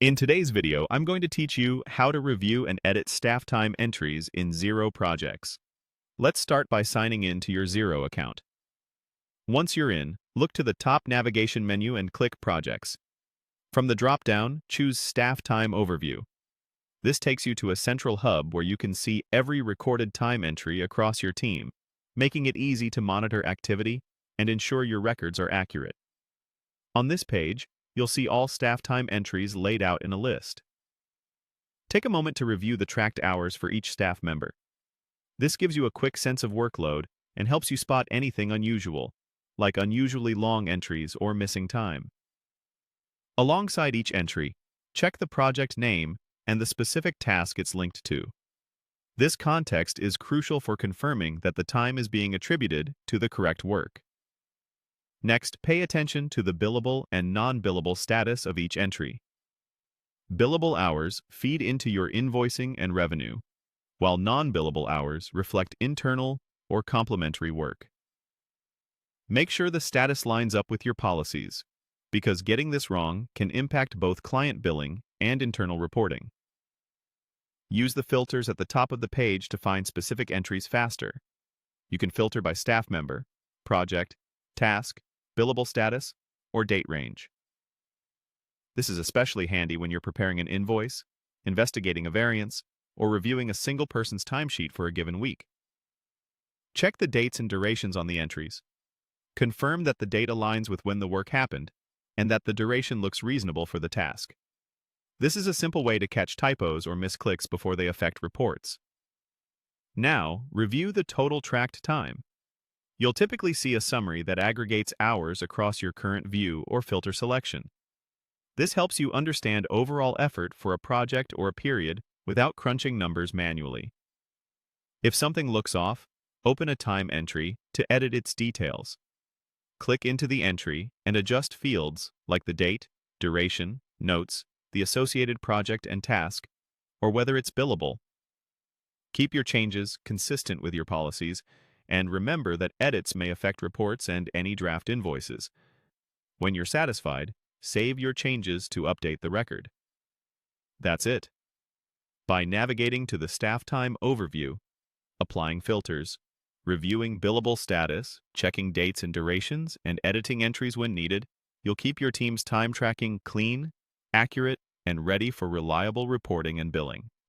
In today's video, I'm going to teach you how to review and edit staff time entries in Xero Projects. Let's start by signing in to your Xero account. Once you're in, look to the top navigation menu and click Projects. From the drop-down, choose Staff Time Overview. This takes you to a central hub where you can see every recorded time entry across your team, making it easy to monitor activity and ensure your records are accurate. On this page, you'll see all staff time entries laid out in a list. Take a moment to review the tracked hours for each staff member. This gives you a quick sense of workload and helps you spot anything unusual, like unusually long entries or missing time. Alongside each entry, check the project name and the specific task it's linked to. This context is crucial for confirming that the time is being attributed to the correct work. Next, pay attention to the billable and non-billable status of each entry. Billable hours feed into your invoicing and revenue, while non-billable hours reflect internal or complementary work. Make sure the status lines up with your policies, because getting this wrong can impact both client billing and internal reporting. Use the filters at the top of the page to find specific entries faster. You can filter by staff member, project, task, billable status, or date range. This is especially handy when you're preparing an invoice, investigating a variance, or reviewing a single person's timesheet for a given week. Check the dates and durations on the entries. Confirm that the date aligns with when the work happened, and that the duration looks reasonable for the task. This is a simple way to catch typos or misclicks before they affect reports. Now, review the total tracked time. You'll typically see a summary that aggregates hours across your current view or filter selection. This helps you understand overall effort for a project or a period without crunching numbers manually. If something looks off, open a time entry to edit its details. Click into the entry and adjust fields like the date, duration, notes, the associated project and task, or whether it's billable. Keep your changes consistent with your policies, and remember that edits may affect reports and any draft invoices. When you're satisfied, save your changes to update the record. That's it. By navigating to the Staff Time Overview, applying filters, reviewing billable status, checking dates and durations, and editing entries when needed, you'll keep your team's time tracking clean, accurate, and ready for reliable reporting and billing.